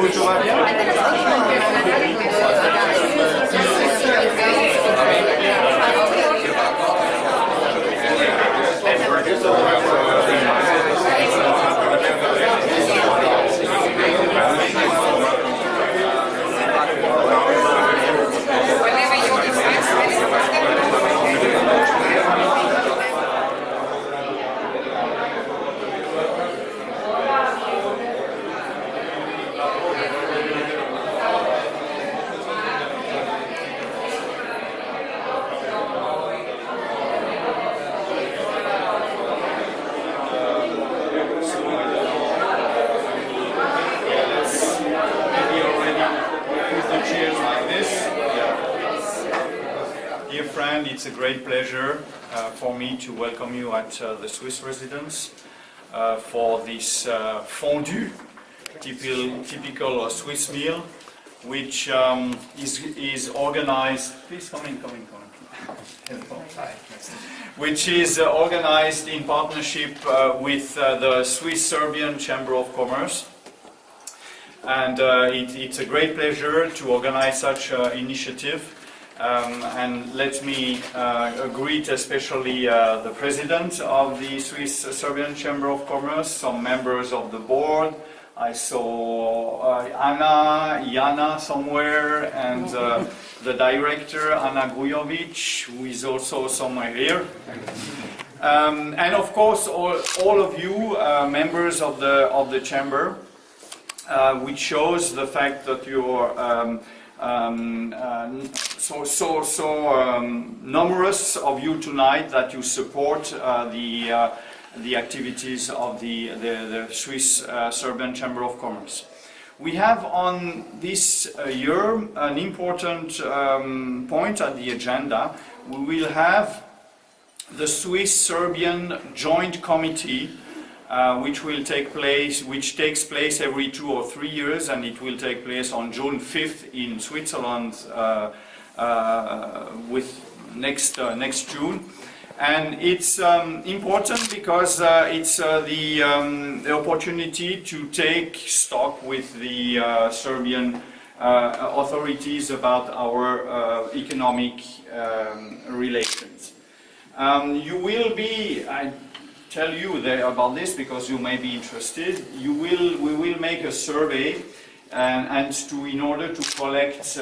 que tout va bien? It's a great pleasure for me to welcome you at the Swiss residence for this fondue, typical Swiss meal, which is organized. Please come in. Which is organized in partnership with the Swiss Serbian Chamber of Commerce. And it's a great pleasure to organize such an initiative. And let me greet especially the president of the Swiss Serbian Chamber of Commerce, some members of the board. I saw Jana somewhere, and the director, Anna Gujovic, who is also somewhere here. And of course, all of you, members of the chamber, which shows the fact that you're numerous of you tonight, that you support the activities of the Swiss Serbian Chamber of Commerce. We have on this year an important point at the agenda. We will have the Swiss-Serbian Joint Committee, which takes place every 2 or 3 years, and it will take place on June 5th in Switzerland with next June. And it's important because it's the opportunity to take stock with the Serbian authorities about our economic relations. You will be, I tell you about this because you may be interested. We will make a survey, in order to collect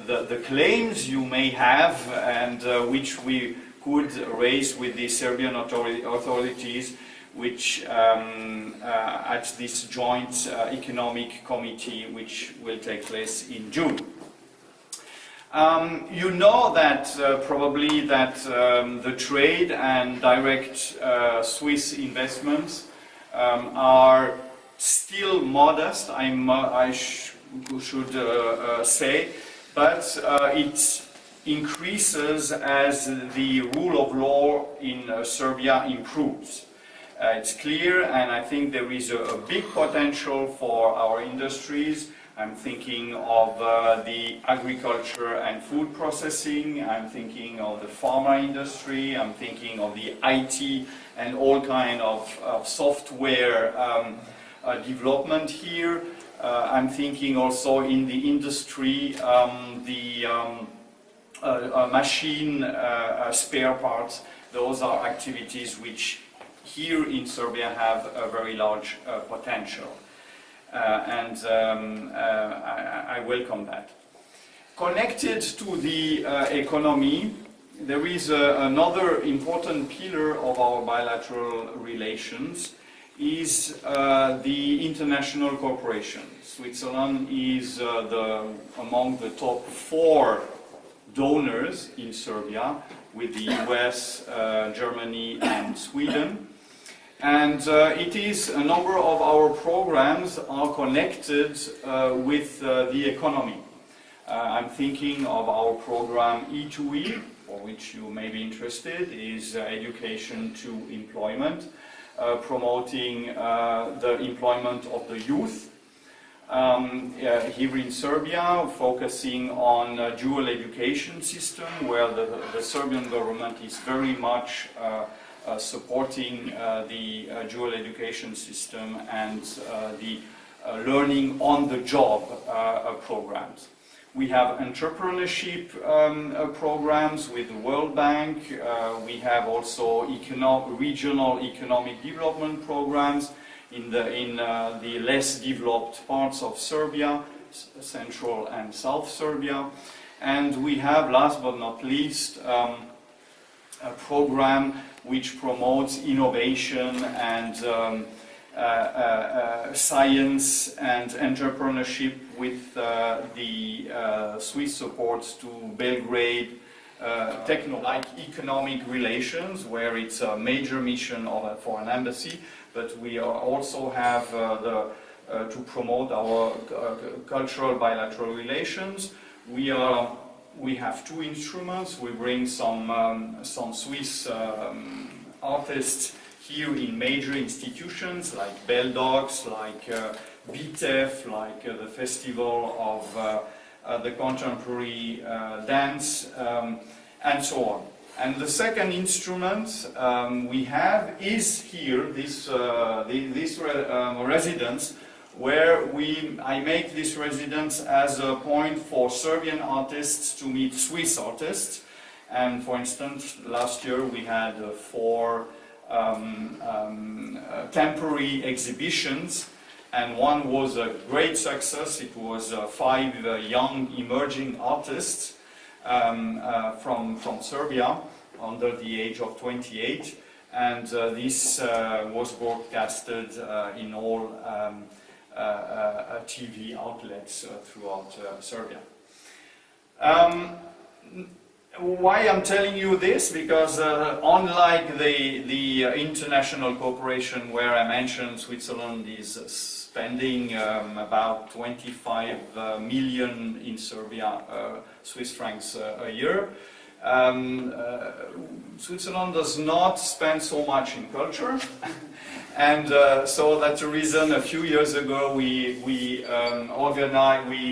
the claims you may have, and which we could raise with the Serbian authorities, which at this joint economic committee, which will take place in June. You know that probably that the trade and direct Swiss investments are still modest, I should say, but it increases as the rule of law in Serbia improves. It's clear, and I think there is a big potential for our industries. I'm thinking of the agriculture and food processing, I'm thinking of the pharma industry, I'm thinking of the IT and all kind of software development here. I'm thinking also in the industry, the machine spare parts. Those are activities which here in Serbia have a very large potential. I welcome that. Connected to the economy, there is another important pillar of our bilateral relations, is the international cooperation. Switzerland is among the top 4 donors in Serbia, with the US, Germany and Sweden. And it is a number of our programs are connected with the economy. I'm thinking of our program E2E, for which you may be interested, is education to employment, promoting the employment of the youth. Here in Serbia, focusing on a dual education system, where the Serbian government is very much supporting the dual education system and the learning on the job programs. We have entrepreneurship programs with the World Bank. We have also regional economic development programs in the less developed parts of Serbia, Central and South Serbia. And we have, last but not least, a program which promotes innovation and science and entrepreneurship with the Swiss support to Belgrade, like economic relations, where it's a major mission for an embassy, but we also have to promote our cultural bilateral relations. We have two instruments. We bring some Swiss artists here in major institutions like Beldox, like BTEF, like the Festival of the Contemporary Dance, and so on. And the second instrument we have is here, this residence, where I make this residence as a point for Serbian artists to meet Swiss artists. And for instance, last year we had 4 temporary exhibitions, and one was a great success. It was 5 young emerging artists from Serbia under the age of 28, and this was broadcasted in all TV outlets throughout Serbia. Why I'm telling you this? Because unlike the international cooperation where I mentioned Switzerland is spending about 25 million in Serbia Swiss francs a year, Switzerland does not spend so much in culture. And so that's the reason a few years ago we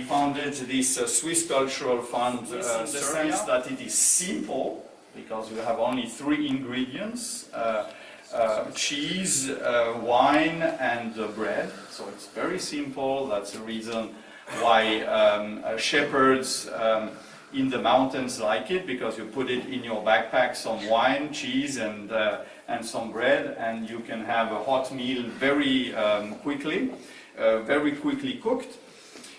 founded this Swiss Cultural Fund in the sense that it is simple, because you have only 3 ingredients, cheese, wine and bread. So it's very simple. That's the reason why shepherds in the mountains like it, because you put it in your backpack, some wine, cheese and some bread, and you can have a hot meal very quickly cooked.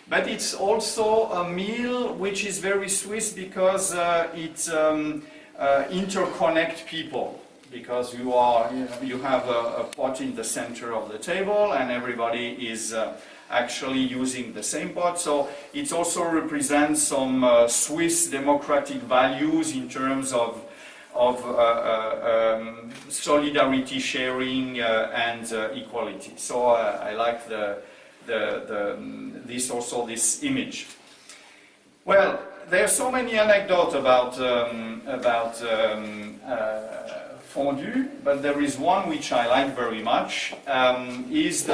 But it's also a meal which is very Swiss because it interconnects people. Because you have a pot in the center of the table, and everybody is actually using the same pot. So it also represents some Swiss democratic values in terms of solidarity, sharing, and equality. So I like this image. Well, there are so many anecdotes about Fondue, but there is one which I like very much. Is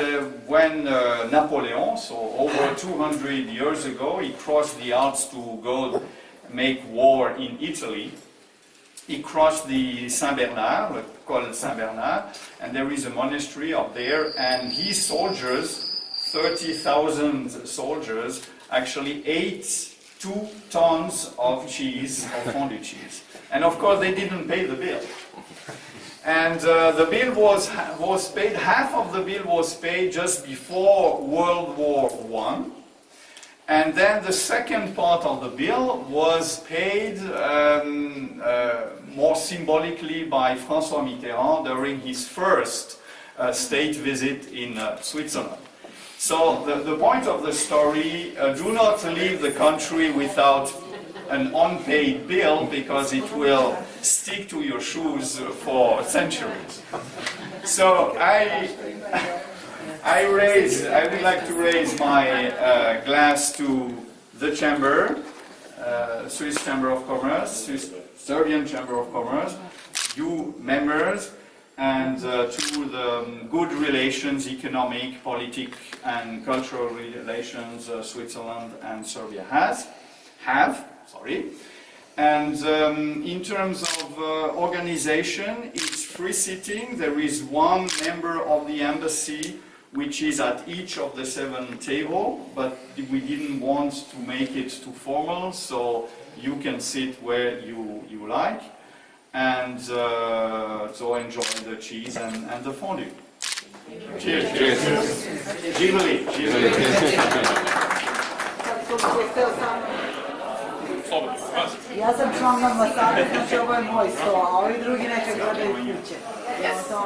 when Napoleon, so over 200 years ago, he crossed the Alps to go make war in Italy. He crossed the Saint-Bernard, called Saint-Bernard, and there is a monastery up there, and his soldiers, 30,000 soldiers, actually ate 2 tons of cheese, of fondue cheese. And of course they didn't pay the bill. And the bill was paid, half of the bill was paid just before World War I. And then the second part of the bill was paid more symbolically by François Mitterrand during his first state visit in Switzerland. So the point of the story, do not leave the country without an unpaid bill, because it will stick to your shoes for centuries. So I would like to raise my glass to the chamber, Swiss Chamber of Commerce, Serbian Chamber of Commerce, you members, and to the good relations, economic, political, and cultural relations Switzerland and Serbia have. And in terms of organization, it's free sitting. There is one member of the embassy which is at each of the 7 tables, but we didn't want to make it too formal, so you can sit where you like, and so enjoy the cheese and the fondue. Cheers! Cheers! Živeli! Ja sam član ambasade, znači ovo je moj sto, a ovi drugi neka gledaju kuće. Ja sam